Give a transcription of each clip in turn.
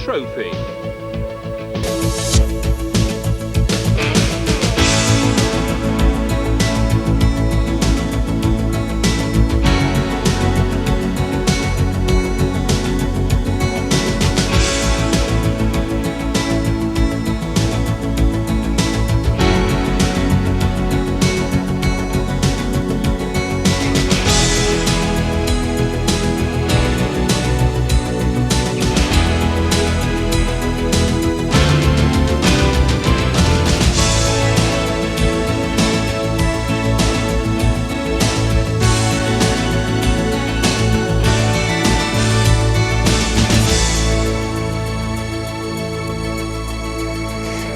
trophy.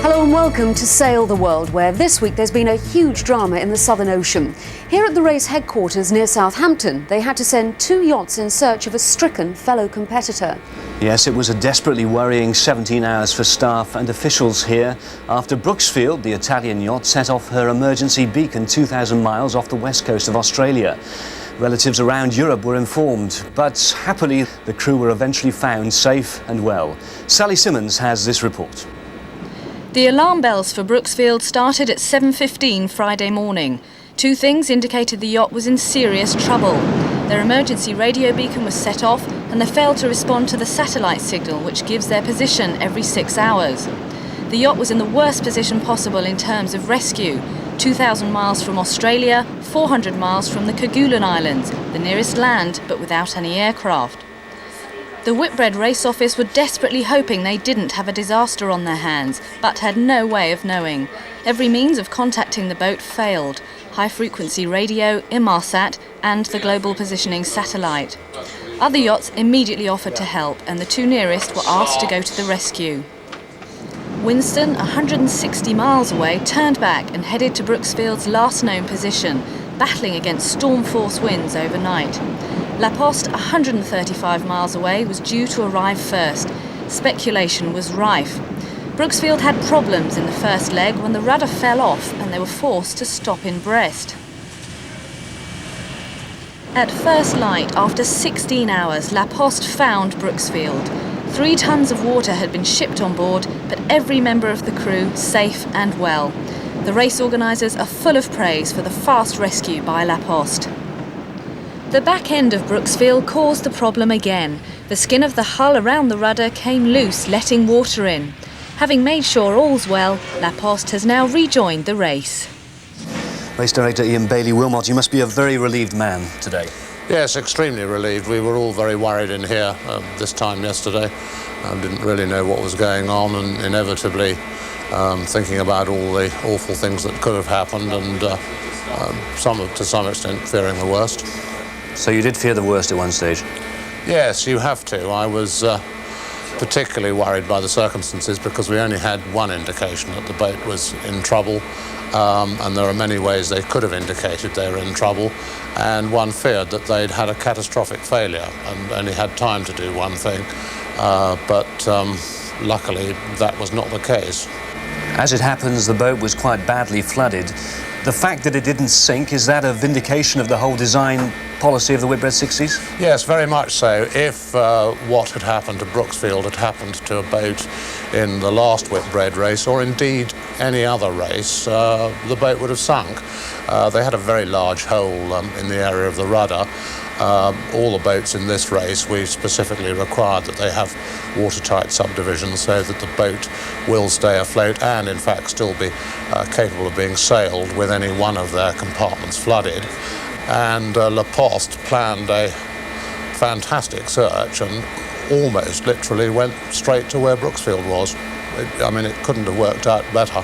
Hello and welcome to Sail the World, where this week there's been a huge drama in the Southern Ocean. Here at the race headquarters near Southampton, they had to send 2 yachts in search of a stricken fellow competitor. Yes, it was a desperately worrying 17 hours for staff and officials here after Brooksfield, the Italian yacht, set off her emergency beacon 2,000 miles off the west coast of Australia. Relatives around Europe were informed, but happily the crew were eventually found safe and well. Sally Simmons has this report. The alarm bells for Brooksfield started at 7:15 Friday morning. 2 things indicated the yacht was in serious trouble. Their emergency radio beacon was set off and they failed to respond to the satellite signal, which gives their position every 6 hours. The yacht was in the worst position possible in terms of rescue. 2,000 miles from Australia, 400 miles from the Kerguelen Islands, the nearest land, but without any aircraft. The Whitbread Race office were desperately hoping they didn't have a disaster on their hands, but had no way of knowing. Every means of contacting the boat failed: high-frequency radio, Inmarsat, and the global positioning satellite. Other yachts immediately offered to help, and the 2 nearest were asked to go to the rescue. Winston, 160 miles away, turned back and headed to Brooksfield's last known position, battling against storm-force winds overnight. La Poste, 135 miles away, was due to arrive first. Speculation was rife. Brooksfield had problems in the first leg when the rudder fell off and they were forced to stop in Brest. At first light, after 16 hours, La Poste found Brooksfield. 3 tons of water had been shipped on board, but every member of the crew safe and well. The race organisers are full of praise for the fast rescue by La Poste. The back end of Brooksfield caused the problem again. The skin of the hull around the rudder came loose, letting water in. Having made sure all's well, La Poste has now rejoined the race. Race Director Ian Bailey-Wilmot, you must be a very relieved man today. Yes, extremely relieved. We were all very worried in here this time yesterday. Didn't really know what was going on, and inevitably thinking about all the awful things that could have happened, and to some extent fearing the worst. So you did fear the worst at one stage? Yes, you have to. I was particularly worried by the circumstances because we only had one indication that the boat was in trouble, and there are many ways they could have indicated they were in trouble, and one feared that they'd had a catastrophic failure and only had time to do one thing, but luckily that was not the case. As it happens, the boat was quite badly flooded. The fact that it didn't sink, is that a vindication of the whole design policy of the Whitbread 60s? Yes, very much so. If what had happened to Brooksfield had happened to a boat in the last Whitbread race, or indeed any other race, the boat would have sunk. They had a very large hole in the area of the rudder. All the boats in this race, we specifically required that they have watertight subdivisions so that the boat will stay afloat and in fact still be capable of being sailed with any one of their compartments flooded. And La Poste planned a fantastic search and almost literally went straight to where Brooksfield was. It couldn't have worked out better.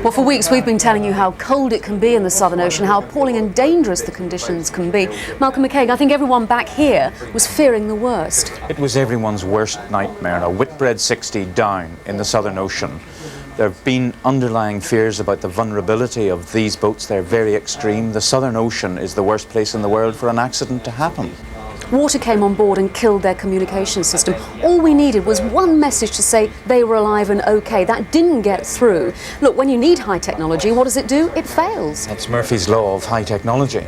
Well, for weeks we've been telling you how cold it can be in the Southern Ocean, how appalling and dangerous the conditions can be. Malcolm McCaig, I think everyone back here was fearing the worst. It was everyone's worst nightmare, a Whitbread 60 down in the Southern Ocean. There have been underlying fears about the vulnerability of these boats. They're very extreme. The Southern Ocean is the worst place in the world for an accident to happen. Water came on board and killed their communication system. All we needed was one message to say they were alive and okay. That didn't get through. Look, when you need high technology, what does it do? It fails. That's Murphy's Law of high technology.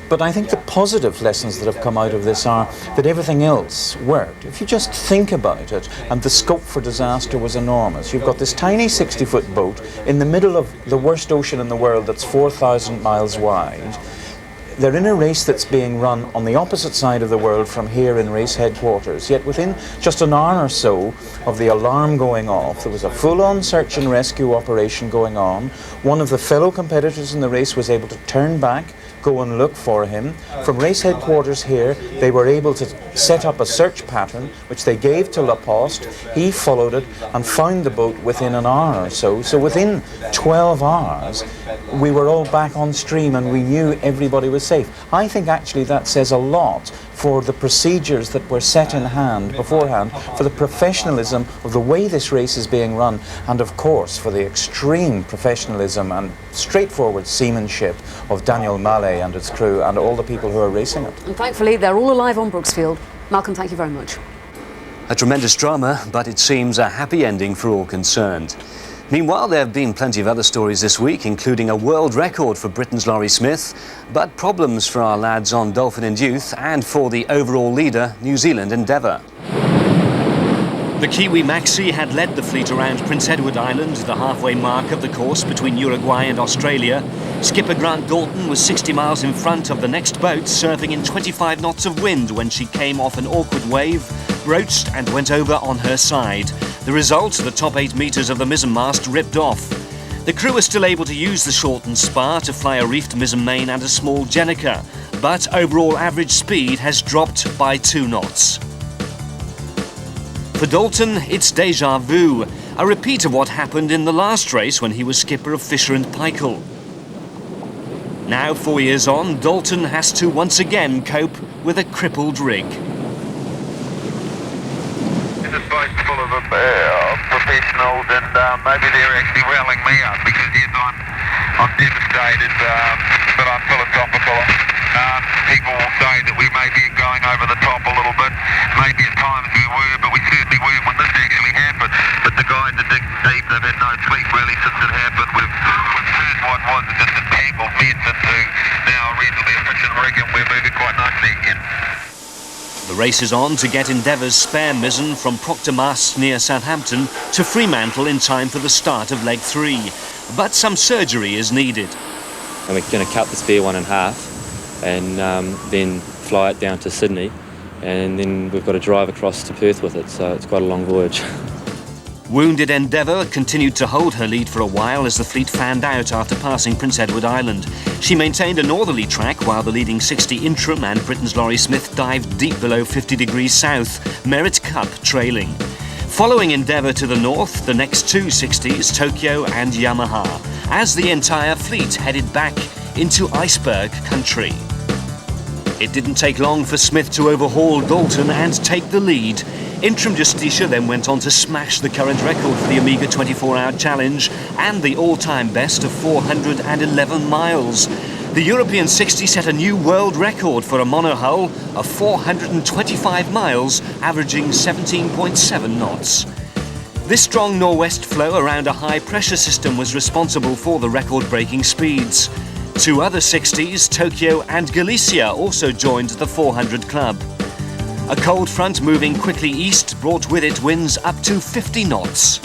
But I think the positive lessons that have come out of this are that everything else worked. If you just think about it, and the scope for disaster was enormous. You've got this tiny 60-foot boat in the middle of the worst ocean in the world that's 4,000 miles wide. They're in a race that's being run on the opposite side of the world from here in race headquarters. Yet within just an hour or so of the alarm going off, there was a full-on search and rescue operation going on. One of the fellow competitors in the race was able to turn back, go and look for him. From race headquarters here, they were able to set up a search pattern, which they gave to La Poste. He followed it and found the boat within an hour or so. So within 12 hours, we were all back on stream and we knew everybody was safe. I think actually that says a lot for the procedures that were set in hand beforehand, for the professionalism of the way this race is being run, and of course for the extreme professionalism and straightforward seamanship of Daniel Mallet and his crew and all the people who are racing it. And thankfully they're all alive on Brooksfield. Malcolm, thank you very much. A tremendous drama, but it seems a happy ending for all concerned. Meanwhile, there have been plenty of other stories this week, including a world record for Britain's Laurie Smith, but problems for our lads on Dolphin and Youth and for the overall leader, New Zealand Endeavour. The Kiwi Maxi had led the fleet around Prince Edward Island, the halfway mark of the course between Uruguay and Australia. Skipper Grant Dalton was 60 miles in front of the next boat, surfing in 25 knots of wind when she came off an awkward wave, broached and went over on her side. The result, the top 8 metres of the mizzenmast ripped off. The crew are still able to use the shortened spar to fly a reefed mizzen main and a small jennica, but overall average speed has dropped by 2 knots. For Dalton, it's déjà vu, a repeat of what happened in the last race when he was skipper of Fisher and Paykel. Now, 4 years on, Dalton has to once again cope with a crippled rig. This is boat full of professionals, and maybe they're actually rallying me up because yes, I'm devastated, but I'm philosophical. People will say that we may be going over the top a little bit. Maybe at times we were, but we certainly weren't when this actually happened. But the guys that dig deep, they've had no sleep really since it happened. We've turned what was just a tangled mess into now a reasonably efficient rig, and we're moving quite nicely again. The race is on to get Endeavour's spare mizzen from Proctor Mast near Southampton to Fremantle in time for the start of leg 3. But some surgery is needed. And we're going to cut the spare one in half and then fly it down to Sydney, and then we've got to drive across to Perth with it, so it's quite a long voyage. Wounded Endeavour continued to hold her lead for a while as the fleet fanned out after passing Prince Edward Island. She maintained a northerly track while the leading 60 Interim and Britain's Laurie Smith dived deep below 50 degrees south, Merit Cup trailing. Following Endeavour to the north, the next 2 60s, Tokyo and Yamaha, as the entire fleet headed back into iceberg country. It didn't take long for Smith to overhaul Dalton and take the lead. Interim Justicia then went on to smash the current record for the Omega 24-hour challenge and the all-time best of 411 miles. The European 60 set a new world record for a monohull of 425 miles, averaging 17.7 knots. This strong nor'west flow around a high-pressure system was responsible for the record-breaking speeds. 2 other 60s, Tokyo and Galicia, also joined the 400 club. A cold front moving quickly east brought with it winds up to 50 knots.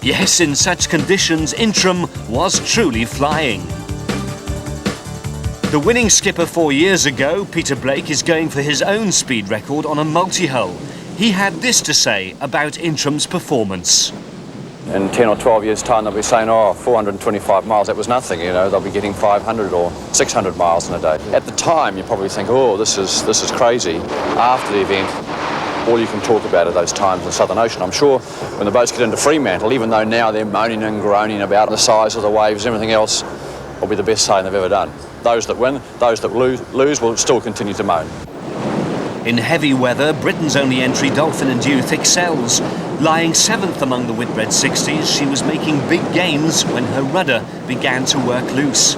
Yes, in such conditions, Interim was truly flying. The winning skipper 4 years ago, Peter Blake, is going for his own speed record on a multi-hull. He had this to say about Interim's performance. In 10 or 12 years' time, they'll be saying, oh, 425 miles, that was nothing, you know. They'll be getting 500 or 600 miles in a day. At the time, you probably think, oh, this is crazy. After the event, all you can talk about are those times in the Southern Ocean. I'm sure when the boats get into Fremantle, even though now they're moaning and groaning about the size of the waves and everything else, will be the best sailing they've ever done. Those that win, those that lose will still continue to moan. In heavy weather, Britain's only entry, Dolphin and Youth, excels. Lying 7th among the Whitbread 60s, she was making big gains when her rudder began to work loose.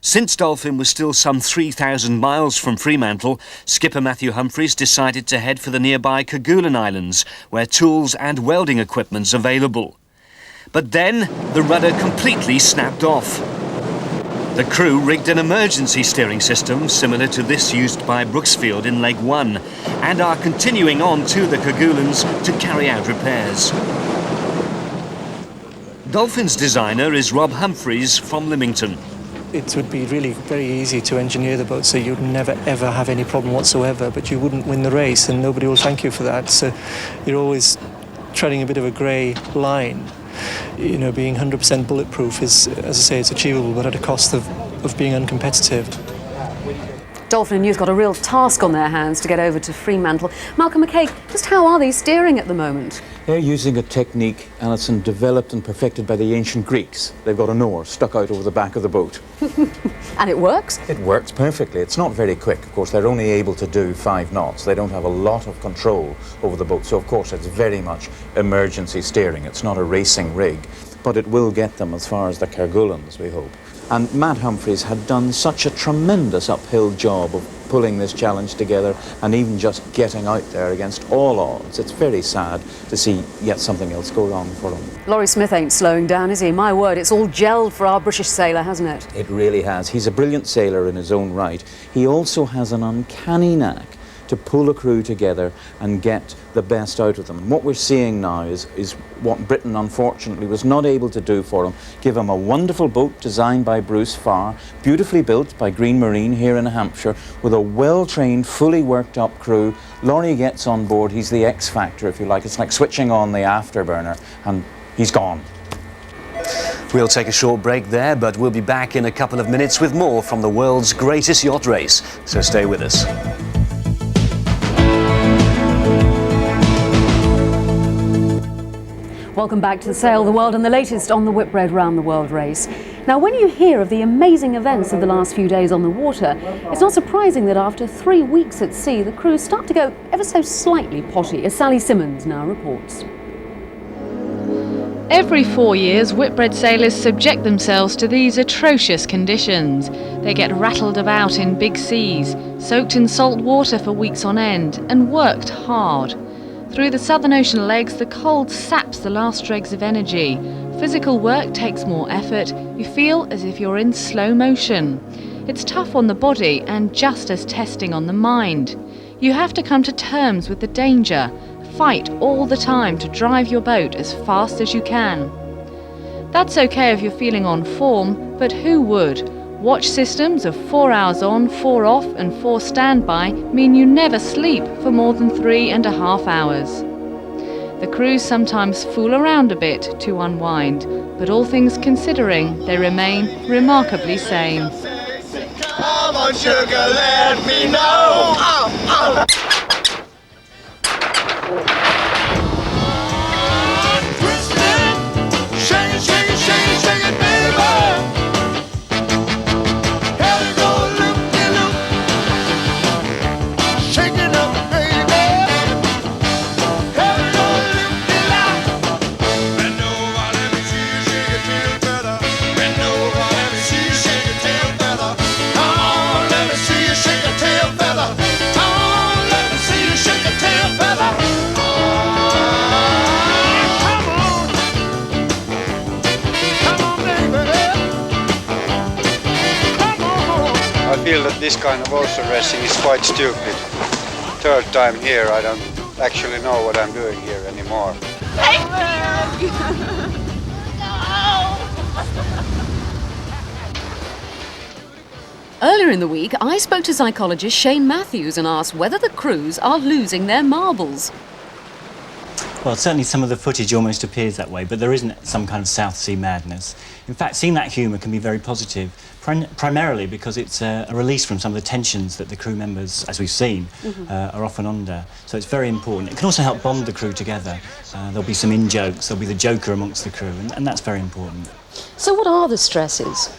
Since Dolphin was still some 3,000 miles from Fremantle, skipper Matthew Humphreys decided to head for the nearby Kerguelen Islands, where tools and welding equipment's available. But then, the rudder completely snapped off. The crew rigged an emergency steering system similar to this used by Brooksfield in Leg 1 and are continuing on to the Kerguelens to carry out repairs. Dolphin's designer is Rob Humphreys from Lymington. It would be really very easy to engineer the boat so you'd never ever have any problem whatsoever, but you wouldn't win the race and nobody will thank you for that. So you're always treading a bit of a grey line. You know, being 100% bulletproof is, as I say, it's achievable, but at a cost of being uncompetitive. Dolphin and Youth got a real task on their hands to get over to Fremantle. Malcolm McKay, just how are they steering at the moment? They're using a technique, Alison, developed and perfected by the ancient Greeks. They've got an oar stuck out over the back of the boat. And it works? It works perfectly. It's not very quick. Of course, they're only able to do 5 knots. They don't have a lot of control over the boat. So, of course, it's very much emergency steering. It's not a racing rig, but it will get them as far as the Kerguelens, we hope. And Matt Humphreys had done such a tremendous uphill job of pulling this challenge together and even just getting out there against all odds. It's very sad to see yet something else go wrong for him. Laurie Smith ain't slowing down, is he? My word, it's all gelled for our British sailor, hasn't it? It really has. He's a brilliant sailor in his own right. He also has an uncanny knack to pull a crew together and get the best out of them. And what we're seeing now is what Britain unfortunately was not able to do for him. Give him a wonderful boat designed by Bruce Farr, beautifully built by Green Marine here in Hampshire, with a well-trained, fully worked-up crew. Laurie gets on board. He's the X factor, if you like. It's like switching on the afterburner, and he's gone. We'll take a short break there, but we'll be back in a couple of minutes with more from the world's greatest yacht race. So stay with us. Welcome back to Sail the World and the latest on the Whitbread Round the World race. Now, when you hear of the amazing events of the last few days on the water, it's not surprising that after 3 weeks at sea, the crews start to go ever so slightly potty, as Sally Simmons now reports. Every 4 years, Whitbread sailors subject themselves to these atrocious conditions. They get rattled about in big seas, soaked in salt water for weeks on end, and worked hard. Through the Southern Ocean legs, the cold saps the last dregs of energy. Physical work takes more effort. You feel as if you're in slow motion. It's tough on the body and just as testing on the mind. You have to come to terms with the danger. Fight all the time to drive your boat as fast as you can. That's okay if you're feeling on form, but who would? Watch systems of 4 hours on, 4 off and 4 standby mean you never sleep for more than 3.5 hours. The crews sometimes fool around a bit to unwind, but all things considering, they remain remarkably sane. Come on, sugar, let me know. I feel that this kind of ocean racing is quite stupid. Third time here, I don't actually know what I'm doing here anymore. Earlier in the week, I spoke to psychologist Shane Matthews and asked whether the crews are losing their marbles. Well, certainly some of the footage almost appears that way, but there isn't some kind of South Sea madness. In fact, seeing that humour can be very positive, primarily because it's a release from some of the tensions that the crew members, as we've seen, are often under. So it's very important. It can also help bond the crew together. There'll be some in-jokes, there'll be the joker amongst the crew, and that's very important. So what are the stresses?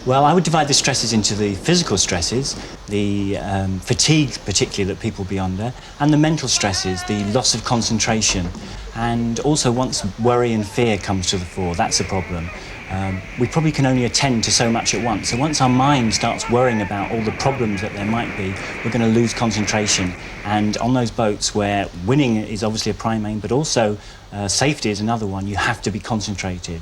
Well, I would divide the stresses into the physical stresses, the fatigue particularly that people will be under, and the mental stresses, the loss of concentration. And also once worry and fear comes to the fore, that's a problem. We probably can only attend to so much at once. So once our mind starts worrying about all the problems that there might be, we're going to lose concentration. And on those boats where winning is obviously a prime aim, but also safety is another one, you have to be concentrated.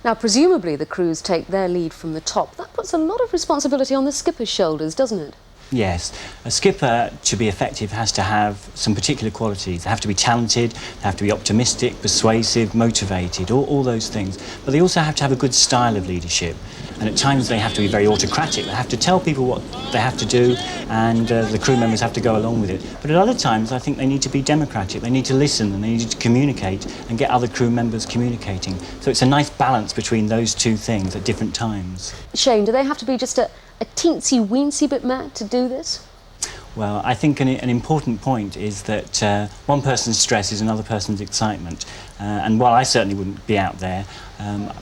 Now, presumably the crews take their lead from the top. That puts a lot of responsibility on the skipper's shoulders, doesn't it? Yes, a skipper, to be effective, has to have some particular qualities. They have to be talented, they have to be optimistic, persuasive, motivated, all those things. But they also have to have a good style of leadership. And at times they have to be very autocratic. They have to tell people what they have to do, and the crew members have to go along with it. But at other times, I think they need to be democratic. They need to listen, and they need to communicate and get other crew members communicating. So it's a nice balance between those two things at different times. Shane, do they have to be just a teensy-weensy bit mad to do this? Well, I think an important point is that one person's stress is another person's excitement. And while I certainly wouldn't be out there,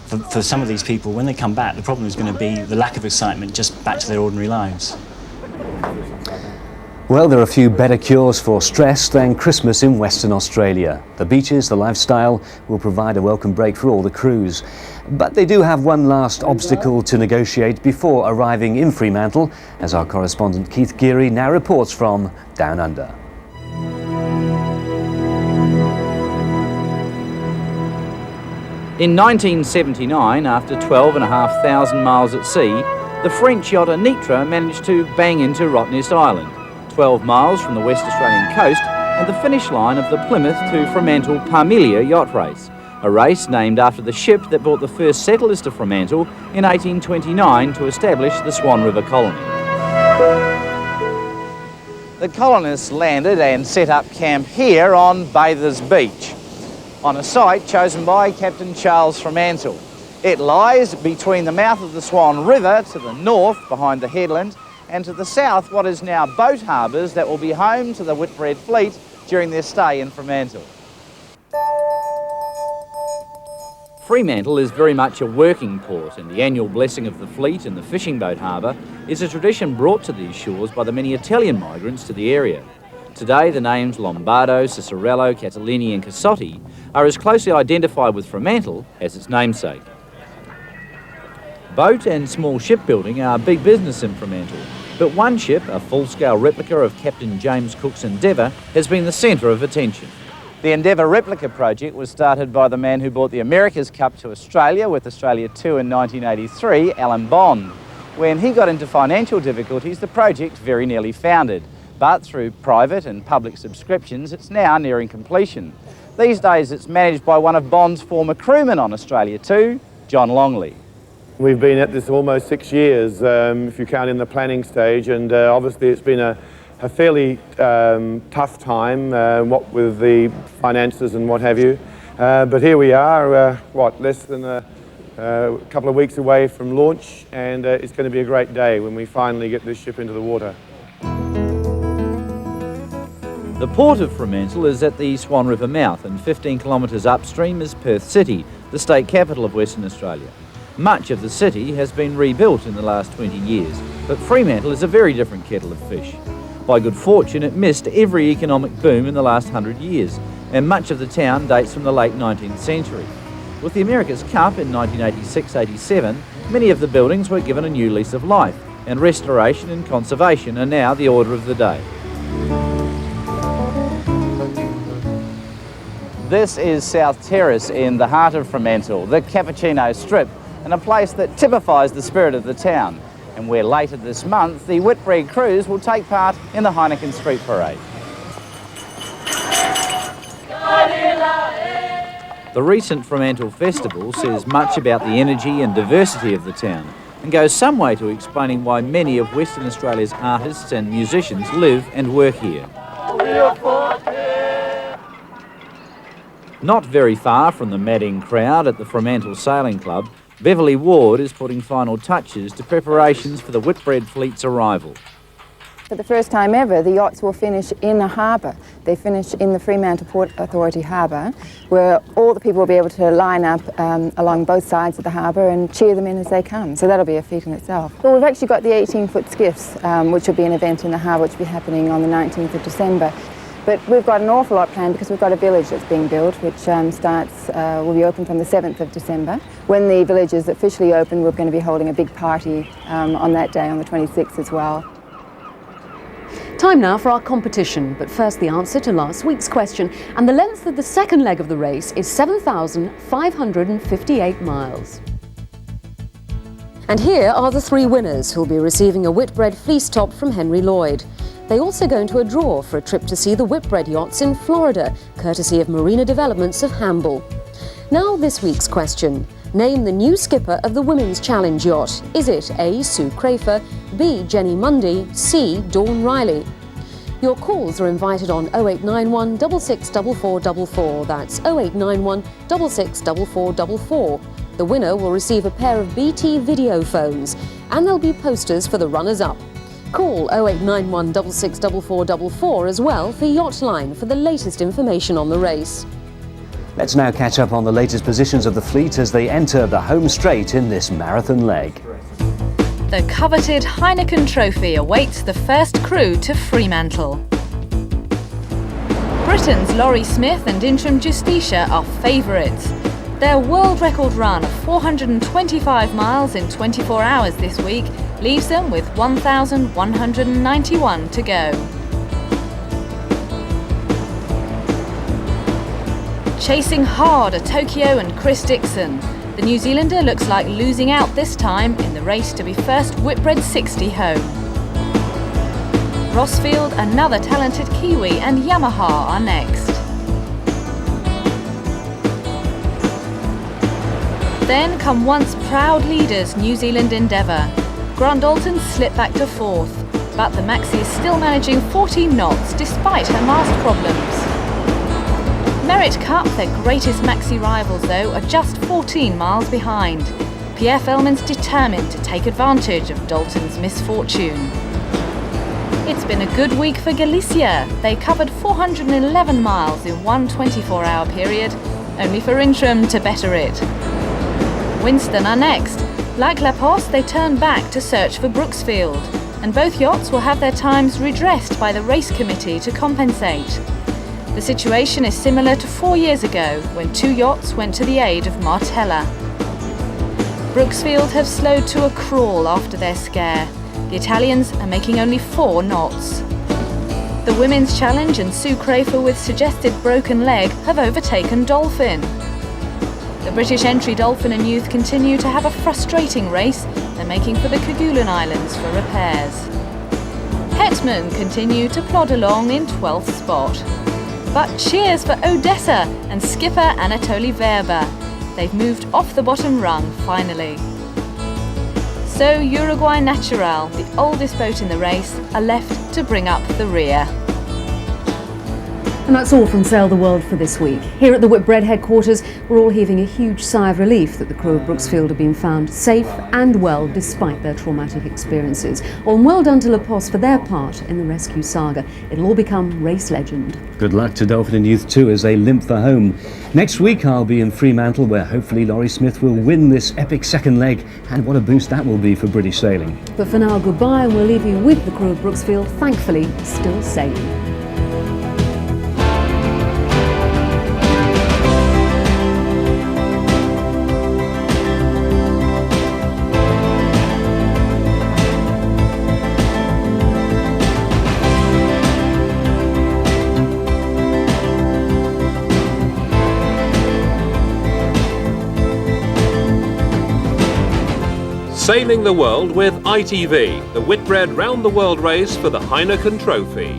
for some of these people, when they come back, the problem is going to be the lack of excitement, just back to their ordinary lives. Well, there are a few better cures for stress than Christmas in Western Australia. The beaches, the lifestyle will provide a welcome break for all the crews. But they do have one last obstacle to negotiate before arriving in Fremantle, as our correspondent Keith Geary now reports from Down Under. In 1979, after 12,500 miles at sea, the French yacht Anitra managed to bang into Rottnest Island, 12 miles from the West Australian coast and the finish line of the Plymouth to Fremantle Parmelia yacht race, a race named after the ship that brought the first settlers to Fremantle in 1829 to establish the Swan River colony. The colonists landed and set up camp here on Bathers Beach, on a site chosen by Captain Charles Fremantle. It lies between the mouth of the Swan River to the north behind the headland, and to the south what is now boat harbours that will be home to the Whitbread fleet during their stay in Fremantle. Fremantle is very much a working port, and the annual blessing of the fleet in the fishing boat harbour is a tradition brought to these shores by the many Italian migrants to the area. Today the names Lombardo, Cicerello, Catalini and Cassotti are as closely identified with Fremantle as its namesake. Boat and small shipbuilding are big business in Fremantle, but one ship, a full-scale replica of Captain James Cook's Endeavour, has been the centre of attention. The Endeavour replica project was started by the man who brought the America's Cup to Australia with Australia 2 in 1983, Alan Bond. When he got into financial difficulties, the project very nearly foundered, but through private and public subscriptions, it's now nearing completion. These days it's managed by one of Bond's former crewmen on Australia 2, John Longley. We've been at this almost 6 years, if you count in the planning stage, and obviously it's been a fairly tough time, what with the finances and what have you. But here we are, less than a couple of weeks away from launch, and it's going to be a great day when we finally get this ship into the water. The port of Fremantle is at the Swan River mouth, and 15 kilometres upstream is Perth City, the state capital of Western Australia. Much of the city has been rebuilt in the last 20 years, but Fremantle is a very different kettle of fish. By good fortune, it missed every economic boom in the last 100 years, and much of the town dates from the late 19th century. With the America's Cup in 1986-87, many of the buildings were given a new lease of life, and restoration and conservation are now the order of the day. This is South Terrace in the heart of Fremantle, the Cappuccino Strip, and a place that typifies the spirit of the town, and where later this month the Whitbread crews will take part in the Heineken Street Parade. The recent Fremantle Festival says much about the energy and diversity of the town, and goes some way to explaining why many of Western Australia's artists and musicians live and work here. Not very far from the madding crowd at the Fremantle Sailing Club, Beverly Ward is putting final touches to preparations for the Whitbread fleet's arrival. For the first time ever, the yachts will finish in a harbour. They finish in the Fremantle Port Authority harbour, where all the people will be able to line up along both sides of the harbour and cheer them in as they come. So that'll be a feat in itself. Well, we've actually got the 18-foot skiffs, which will be an event in the harbour, which will be happening on the 19th of December. But we've got an awful lot planned because we've got a village that's being built, which will be open from the 7th of December. When the village is officially open, we're going to be holding a big party on that day, on the 26th as well. Time now for our competition, but first the answer to last week's question. And the length of the second leg of the race is 7,558 miles. And here are the 3 winners who'll be receiving a Whitbread fleece top from Henry Lloyd. They also go into a draw for a trip to see the Whitbread yachts in Florida, courtesy of Marina Developments of Hamble. Now this week's question. Name the new skipper of the Women's Challenge yacht. Is it A. Sue Crafer, B. Jenny Mundy, C. Dawn Riley? Your calls are invited on 0891 664444. That's 0891 664444. The winner will receive a pair of BT video phones, and there'll be posters for the runners-up. Call 0891 664444 as well for Yachtline for the latest information on the race. Let's now catch up on the latest positions of the fleet as they enter the home straight in this marathon leg. The coveted Heineken Trophy awaits the first crew to Fremantle. Britain's Laurie Smith and Interim Justicia are favourites. Their world record run of 425 miles in 24 hours this week leaves them with 1,191 to go. Chasing hard are Tokyo and Chris Dixon. The New Zealander looks like losing out this time in the race to be first Whitbread 60 home. Brooksfield, another talented Kiwi, and Yamaha are next. Then come once proud leaders New Zealand Endeavour. Grant Dalton slipped back to 4th, but the Maxi is still managing 14 knots despite her mast problems. Merit Cup, their greatest Maxi rivals though, are just 14 miles behind. Pierre Fellman's determined to take advantage of Dalton's misfortune. It's been a good week for Galicia. They covered 411 miles in one 24-hour period, only for Interim to better it. Winston are next. Like La Poste, they turn back to search for Brooksfield, and both yachts will have their times redressed by the race committee to compensate. The situation is similar to 4 years ago, when 2 yachts went to the aid of Martella. Brooksfield have slowed to a crawl after their scare. The Italians are making only 4 knots. The Women's Challenge and Sue Crafer with suggested broken leg have overtaken Dolphin. The British entry Dolphin and Youth continue to have a frustrating race. They're making for the Kerguelen Islands for repairs. Hetman continue to plod along in 12th spot. But cheers for Odessa and skipper Anatoly Verba. They've moved off the bottom rung finally. So Uruguay Natural, the oldest boat in the race, are left to bring up the rear. And that's all from Sail the World for this week. Here at the Whitbread headquarters, we're all heaving a huge sigh of relief that the crew of Brooksfield have been found safe and well despite their traumatic experiences. And well done to La Poste for their part in the rescue saga. It'll all become race legend. Good luck to Dolphin and Youth too as they limp for home. Next week I'll be in Fremantle where hopefully Laurie Smith will win this epic second leg, and what a boost that will be for British sailing. But for now, goodbye, and we'll leave you with the crew of Brooksfield, thankfully still sailing. Sailing the World with ITV, the Whitbread Round the World race for the Heineken Trophy.